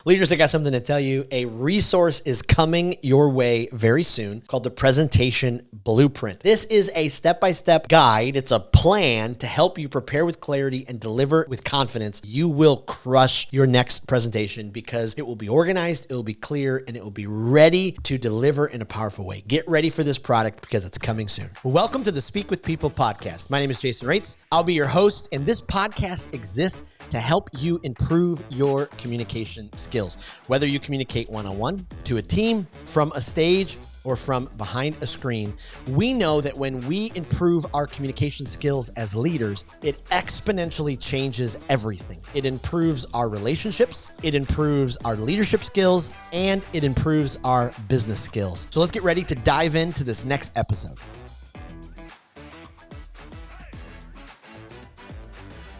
Leaders, I got something to tell you. A resource is coming your way very soon called the Presentation Blueprint. This is a step-by-step guide. It's a plan to help you prepare with clarity and deliver with confidence. You will crush your next presentation because it will be organized, it will be clear, and it will be ready to deliver in a powerful way. Get ready for this product because it's coming soon. Welcome to the Speak with People podcast. My name is Jason Raitz. I'll be your host, and this podcast exists to help you improve your communication skills. Whether you communicate one-on-one, to a team, from a stage, or from behind a screen, we know that when we improve our communication skills as leaders, it exponentially changes everything. It improves our relationships, it improves our leadership skills, and it improves our business skills. So let's get ready to dive into this next episode.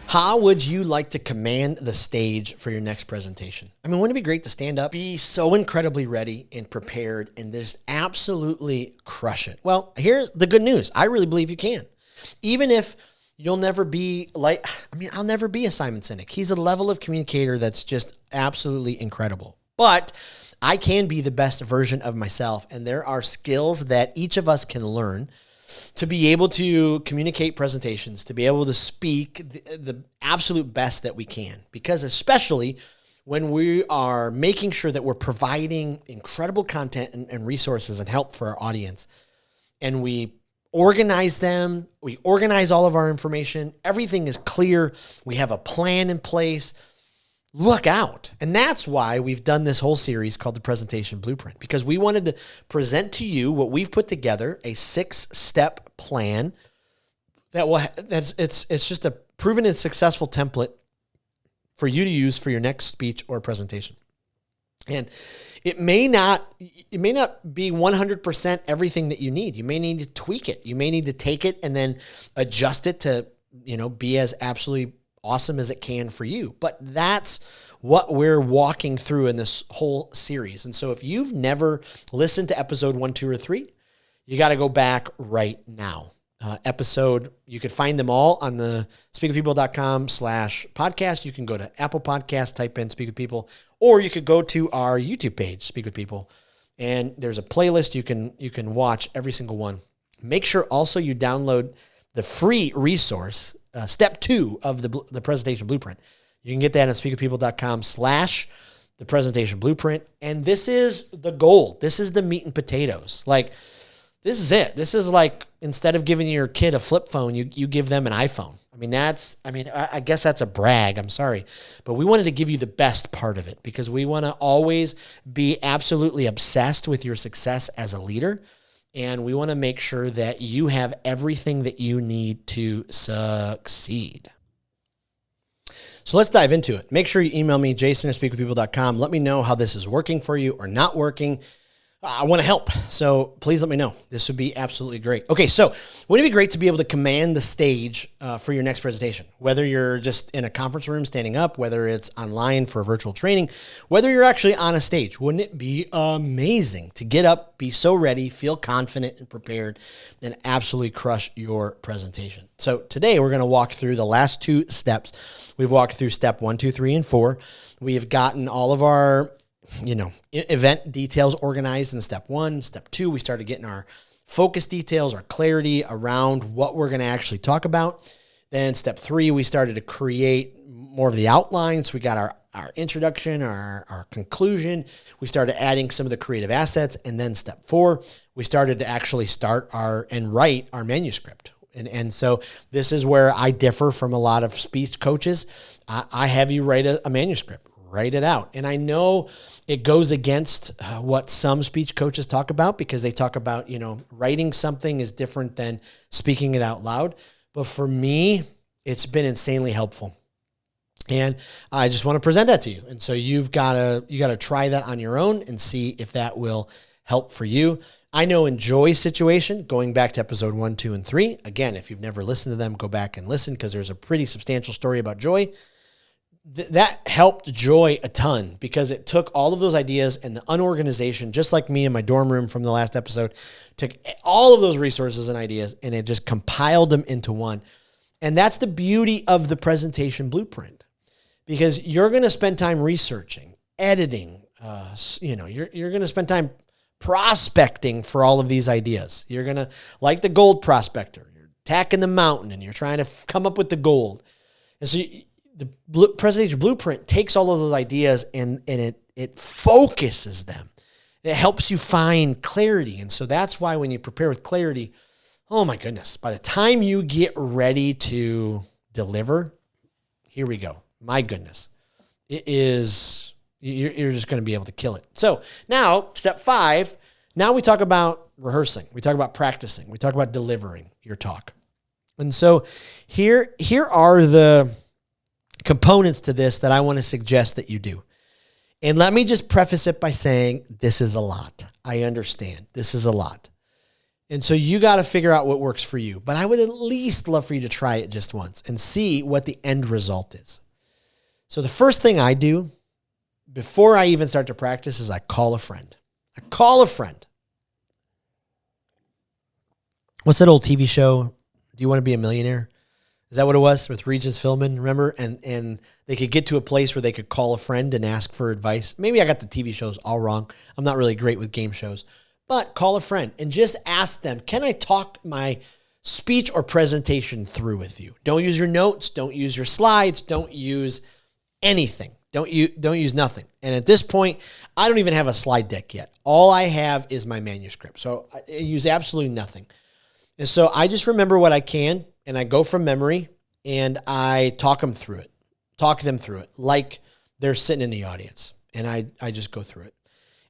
How would you like to command the stage for your next presentation? I mean, wouldn't it be great to stand up, be so incredibly ready and prepared, and just absolutely crush it? Well, here's the good news. I really believe you can. Even if you'll never be like, I'll never be a Simon Sinek. He's a level of communicator that's just absolutely incredible. But I can be the best version of myself, and there are skills that each of us can learn to be able to communicate presentations, to be able to speak the absolute best that we can. Because especially when we are making sure that we're providing incredible content and resources and help for our audience, and we organize them, we organize all of our information, everything is clear, we have a plan in place, look out. And that's why we've done this whole series called the Presentation Blueprint, because we wanted to present to you what we've put together, a 6-step plan it's just a proven and successful template for you to use for your next speech or presentation. And it may not be 100% everything that you need. You may need to tweak it. You may need to take it and then adjust it to, be as absolutely awesome as it can for you. But that's what we're walking through in this whole series. And so if you've never listened to episode 1, 2, or 3, you got to go back right now. You could find them all on the speakwithpeople.com/podcast. You can go to Apple Podcasts, type in Speak with People, or you could go to our YouTube page, Speak with People. And there's a playlist. You can watch every single one. Make sure also you download the free resource, step 2 of the Presentation Blueprint. You can get that on speakwithpeople.com/the Presentation Blueprint. And this is the gold. This is the meat and potatoes. This is it. This is like, instead of giving your kid a flip phone, you give them an iPhone. I guess that's a brag. I'm sorry. But we wanted to give you the best part of it because we want to always be absolutely obsessed with your success as a leader. And we want to make sure that you have everything that you need to succeed. So let's dive into it. Make sure you email me, jason@speakwithpeople.com. Let me know how this is working for you or not working. I want to help. So please let me know. This would be absolutely great. Okay, so wouldn't it be great to be able to command the stage for your next presentation? Whether you're just in a conference room standing up, whether it's online for a virtual training, whether you're actually on a stage, wouldn't it be amazing to get up, be so ready, feel confident and prepared, and absolutely crush your presentation? So today we're going to walk through the last 2 steps. We've walked through step 1, 2, 3, and 4. We have gotten all of our event details organized in step 1. Step 2, we started getting our focus details, our clarity around what we're going to actually talk about. Then step 3, we started to create more of the outlines. We got our introduction, our conclusion. We started adding some of the creative assets. And then step 4, we started to actually write our manuscript. And so this is where I differ from a lot of speech coaches. I have you write a manuscript. Write it out. And I know it goes against what some speech coaches talk about because they talk about, writing something is different than speaking it out loud. But for me, it's been insanely helpful. And I just want to present that to you. And so you got to try that on your own and see if that will help for you. I know in Joy's situation, going back to episode 1, 2, and 3, again, if you've never listened to them, go back and listen because there's a pretty substantial story about Joy. That helped Joy a ton because it took all of those ideas and the unorganization, just like me in my dorm room from the last episode, took all of those resources and ideas and it just compiled them into one. And that's the beauty of the Presentation Blueprint because you're going to spend time researching editing. You're going to spend time prospecting for all of these ideas. You're going to, like the gold prospector, you're attacking the mountain and you're trying to come up with the gold. And so the presentation blueprint takes all of those ideas and it focuses them. It helps you find clarity. And so that's why when you prepare with clarity, oh my goodness, by the time you get ready to deliver, here we go. My goodness. It is, you're just going to be able to kill it. So now, step 5, now we talk about rehearsing. We talk about practicing. We talk about delivering your talk. And so here are the components to this that I want to suggest that you do. And let me just preface it by saying this is a lot. I understand. This is a lot. And so you got to figure out what works for you. But I would at least love for you to try it just once and see what the end result is. So the first thing I do before I even start to practice is I call a friend. I call a friend. What's that old TV show? Do You Want to Be a Millionaire? Is that what it was with Regis Philbin? Remember? And they could get to a place where they could call a friend and ask for advice. Maybe I got the TV shows all wrong. I'm not really great with game shows. But call a friend and just ask them, can I talk my speech or presentation through with you? Don't use your notes. Don't use your slides. Don't use anything. Don't use nothing. And at this point, I don't even have a slide deck yet. All I have is my manuscript. So I use absolutely nothing. And so I just remember what I can, and I go from memory, and I talk them through it like they're sitting in the audience. And I just go through it.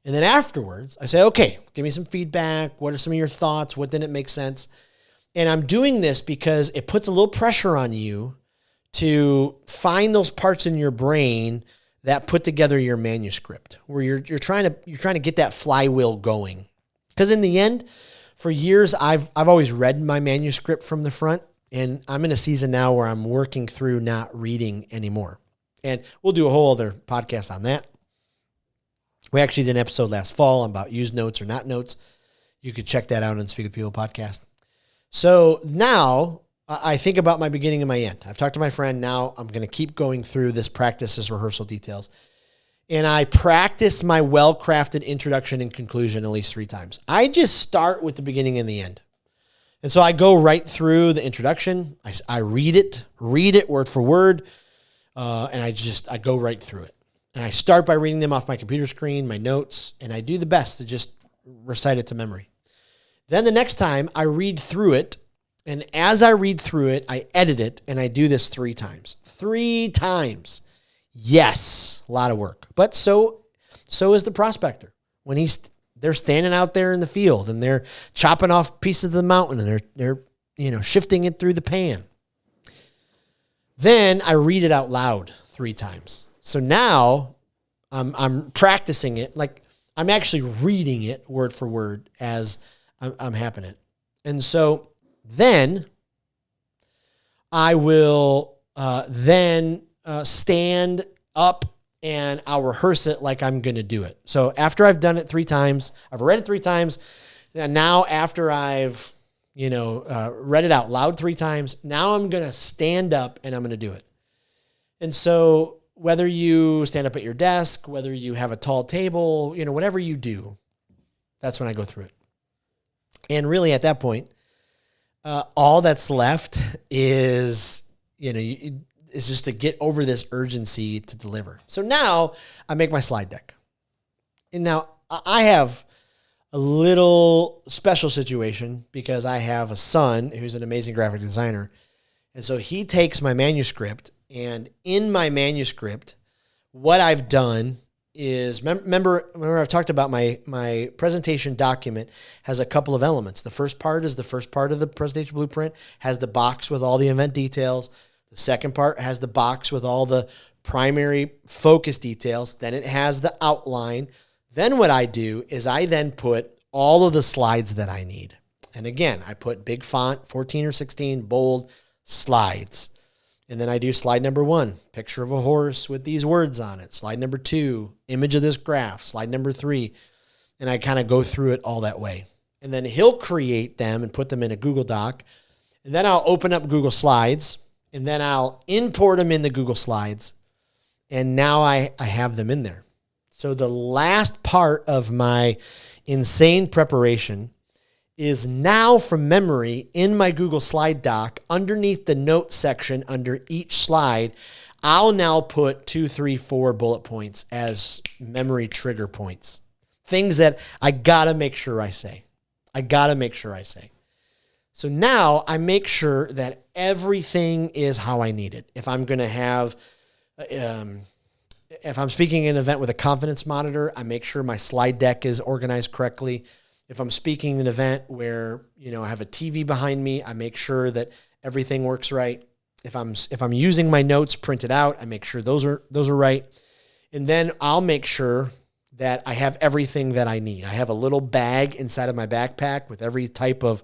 And then afterwards, I say, okay, give me some feedback. What are some of your thoughts? What didn't make sense? And I'm doing this because it puts a little pressure on you to find those parts in your brain that put together your manuscript, where you're trying to get that flywheel going. Because in the end, for years, I've always read my manuscript from the front, and I'm in a season now where I'm working through not reading anymore. And we'll do a whole other podcast on that. We actually did an episode last fall about use notes or not notes. You could check that out on Speak with People podcast. So now I think about my beginning and my end. I've talked to my friend. Now I'm going to keep going through this practice as rehearsal details. And I practice my well-crafted introduction and conclusion at least 3 times. I just start with the beginning and the end. And so I go right through the introduction. I read it word for word. And I go right through it. And I start by reading them off my computer screen, my notes, and I do the best to just recite it to memory. Then the next time I read through it, and as I read through it, I edit it, and I do this 3 times. 3 times. Yes, a lot of work. But so is the prospector. When they're standing out there in the field, and they're chopping off pieces of the mountain, and they're shifting it through the pan. Then I read it out loud 3 times. So now I'm practicing it, like I'm actually reading it word for word as I'm happening. And so then I will stand up and I'll rehearse it like I'm going to do it. So after I've done it 3 times, I've read it 3 times, and now after I've read it out loud 3 times, now I'm going to stand up and I'm going to do it. And so whether you stand up at your desk, whether you have a tall table, whatever you do, that's when I go through it. And really at that point, all that's left is, is just to get over this urgency to deliver. So now I make my slide deck. And now I have a little special situation because I have a son who's an amazing graphic designer. And so he takes my manuscript, and in my manuscript, what I've done is, remember I've talked about my presentation document has a couple of elements. The first part is the first part of the presentation blueprint, has the box with all the event details. The second part has the box with all the primary focus details. Then it has the outline. Then what I do is I then put all of the slides that I need. And again, I put big font, 14 or 16, bold slides. And then I do slide number 1, picture of a horse with these words on it. Slide number 2, image of this graph. Slide number 3. And I kind of go through it all that way. And then he'll create them and put them in a Google Doc. And then I'll open up Google Slides. And then I'll import them in the Google Slides. And now I have them in there. So the last part of my insane preparation is now from memory in my Google slide doc, underneath the notes section, under each slide, I'll now put 2, 3, 4 bullet points as memory trigger points. Things that I gotta make sure I say. So now I make sure that everything is how I need it. If I'm going to have, if I'm speaking at an event with a confidence monitor, I make sure my slide deck is organized correctly. If I'm speaking at an event where, I have a TV behind me, I make sure that everything works right. If I'm using my notes printed out, I make sure those are right. And then I'll make sure that I have everything that I need. I have a little bag inside of my backpack with every type of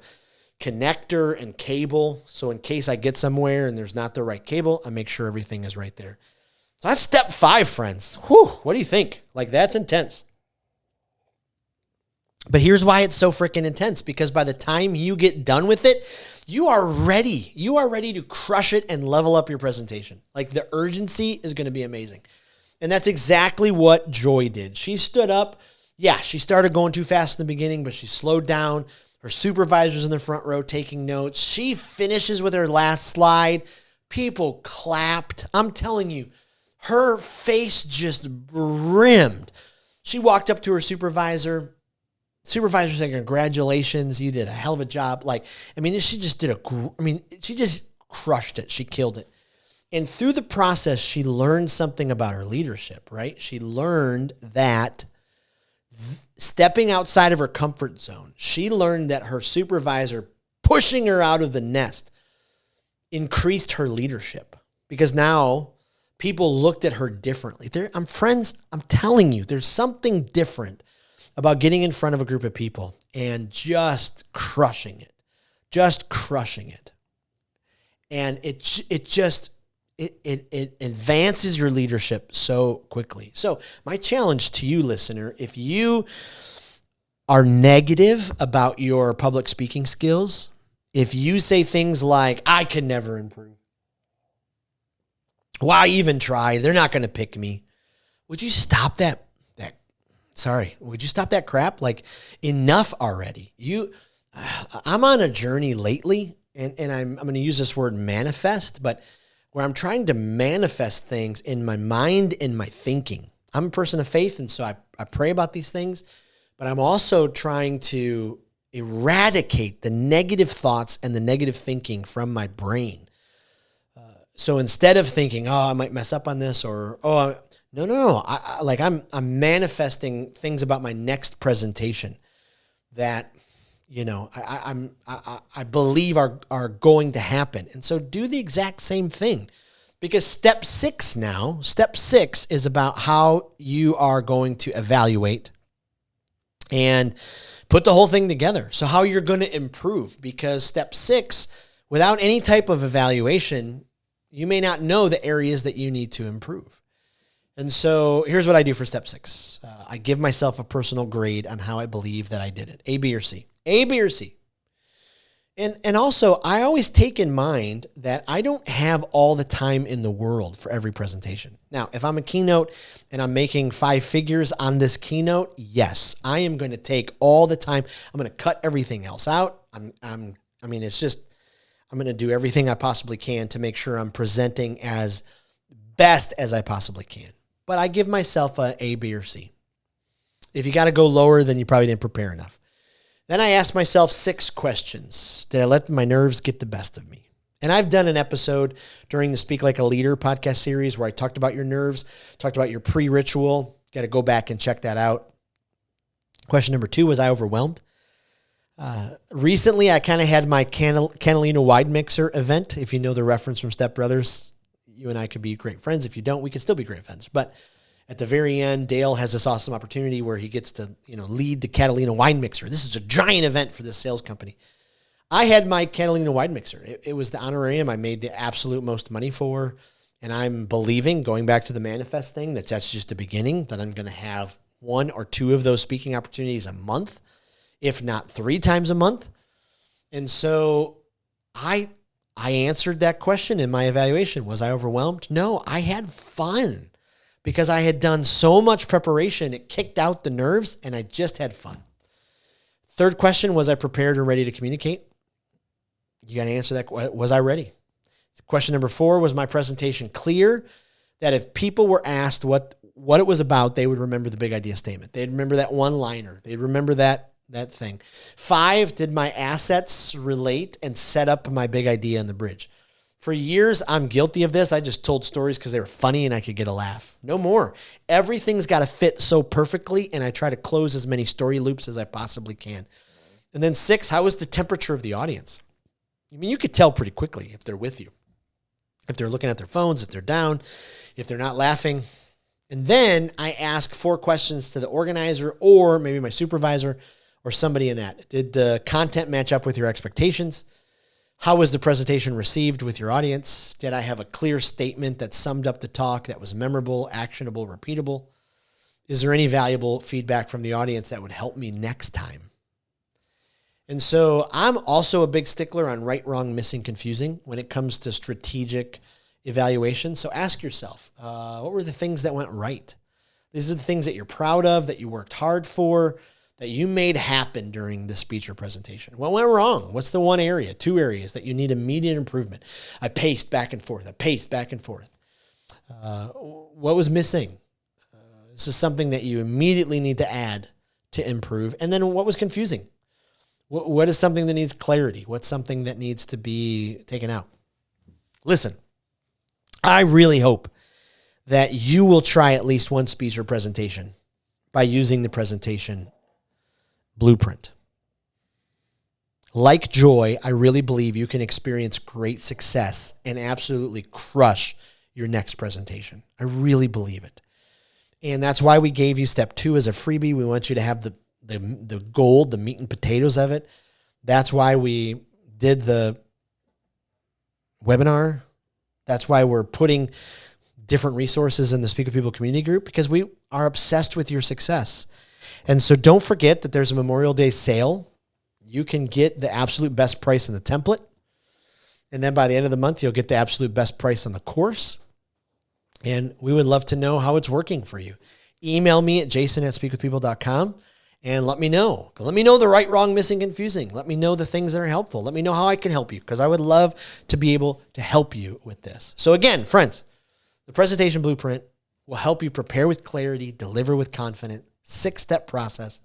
connector and cable. So in case I get somewhere and there's not the right cable, I make sure everything is right there. So that's step 5, friends. Whew, what do you think? Like, that's intense. But here's why it's so freaking intense, because by the time you get done with it, you are ready. You are ready to crush it and level up your presentation. Like, the urgency is going to be amazing. And that's exactly what Joy did. She stood up. Yeah, she started going too fast in the beginning, but she slowed down. Her supervisor's in the front row taking notes. She finishes with her last slide. People clapped. I'm telling you, her face just brimmed. She walked up to her supervisor. Supervisor said, "Congratulations, you did a hell of a job." She just crushed it. She killed it. And through the process, she learned something about her leadership, right? She learned that stepping outside of her comfort zone, she learned that her supervisor pushing her out of the nest increased her leadership, because now people looked at her differently. I'm telling you, there's something different about getting in front of a group of people and just crushing it. And it advances your leadership so quickly. So my challenge to you, listener, if you are negative about your public speaking skills, if you say things like, "I can never improve. Why even try? They're not going to pick me." Would you stop that? Would you stop that crap? Like, enough already. I'm on a journey lately, and I'm going to use this word manifest, but where I'm trying to manifest things in my mind and my thinking. I'm a person of faith, and so I pray about these things, but I'm also trying to eradicate the negative thoughts and the negative thinking from my brain. So instead of thinking, "Oh, I might mess up on this," or, "Oh, no. I'm manifesting things about my next presentation that, I believe are going to happen." And so do the exact same thing, because step 6 is about how you are going to evaluate and put the whole thing together. So how you're going to improve, because step 6, without any type of evaluation, you may not know the areas that you need to improve. And so here's what I do for step 6. I give myself a personal grade on how I believe that I did it. A, B, or C. A, B, or C. And also, I always take in mind that I don't have all the time in the world for every presentation. Now, if I'm a keynote and I'm making 5 figures on this keynote, yes, I am going to take all the time. I'm going to cut everything else out. I'm going to do everything I possibly can to make sure I'm presenting as best as I possibly can. But I give myself a B, or C. If you got to go lower, then you probably didn't prepare enough. Then I ask myself 6 questions. Did I let my nerves get the best of me? And I've done an episode during the Speak Like a Leader podcast series where I talked about your nerves, talked about your pre-ritual. Got to go back and check that out. Question number 2, was I overwhelmed? Recently, I kind of had my Catalina wide mixer event. If you know the reference from Step Brothers, you and I could be great friends. If you don't, we can still be great friends. But at the very end, Dale has this awesome opportunity where he gets to, lead the Catalina wine mixer. This is a giant event for this sales company. I had my Catalina wine mixer. It was the honorarium I made the absolute most money for. And I'm believing, going back to the manifest thing, that's just the beginning, that I'm going to have 1 or 2 of those speaking opportunities a month, if not 3 times a month. And so I answered that question in my evaluation. Was I overwhelmed? No, I had fun. because I had done so much preparation. It kicked out the nerves and I just had fun. Third question, was I prepared and ready to communicate? You got to answer that. Was I ready? Question number 4, was my presentation clear? That if people were asked what it was about, they would remember the big idea statement. They'd remember that one-liner. They'd remember that thing. 5, did my assets relate and set up my big idea in the bridge? For years, I'm guilty of this. I just told stories because they were funny and I could get a laugh. No more. Everything's got to fit so perfectly, and I try to close as many story loops as I possibly can. And then 6, how is the temperature of the audience? I mean, you could tell pretty quickly if they're with you, if they're looking at their phones, if they're down, if they're not laughing. And then I ask 4 questions to the organizer or maybe my supervisor or somebody in that. Did the content match up with your expectations? How was the presentation received with your audience? Did I have a clear statement that summed up the talk that was memorable, actionable, repeatable? Is there any valuable feedback from the audience that would help me next time? And so I'm also a big stickler on right, wrong, missing, confusing when it comes to strategic evaluation. So ask yourself, what were the things that went right? These are the things that you're proud of, that you worked hard for, that you made happen during the speech or presentation. What went wrong? What's the 1 area, 2 areas that you need immediate improvement? I paced back and forth. What was missing? This is something that you immediately need to add to improve. And then what was confusing? What is something that needs clarity? What's something that needs to be taken out? Listen, I really hope that you will try at least one speech or presentation by using the presentation blueprint. Like Joy, I really believe you can experience great success and absolutely crush your next presentation. I really believe it. And that's why we gave you step 2 as a freebie. We want you to have the gold, the meat and potatoes of it. That's why we did the webinar. That's why we're putting different resources in the Speak with People community group, because we are obsessed with your success. And so don't forget that there's a Memorial Day sale. You can get the absolute best price in the template. And then by the end of the month, you'll get the absolute best price on the course. And we would love to know how it's working for you. Email me at jason@speakwithpeople.com and let me know. Let me know the right, wrong, missing, confusing. Let me know the things that are helpful. Let me know how I can help you, because I would love to be able to help you with this. So again, friends, the presentation blueprint will help you prepare with clarity, deliver with confidence, 6-step process,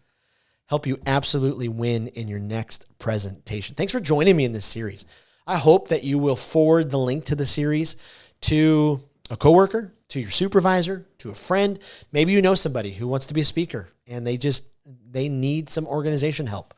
help you absolutely win in your next presentation. Thanks for joining me in this series. I hope that you will forward the link to the series to a coworker, to your supervisor, to a friend. Maybe you know somebody who wants to be a speaker and they need some organization help.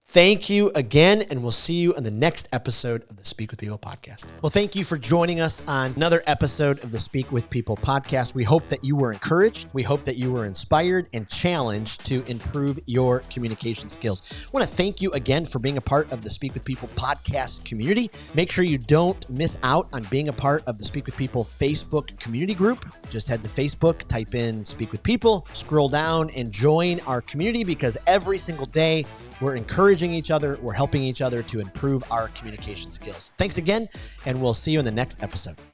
Thank you again, and we'll see you on the next episode of the Speak with People podcast. Well, thank you for joining us on another episode of the Speak with People podcast. We hope that you were encouraged. We hope that you were inspired and challenged to improve your communication skills. I want to thank you again for being a part of the Speak with People podcast community. Make sure you don't miss out on being a part of the Speak with People Facebook community group. Just head to Facebook, type in Speak with People, scroll down and join our community, because every single day we're encouraging each other. We're helping each other to improve our communication skills. Thanks again, and we'll see you in the next episode.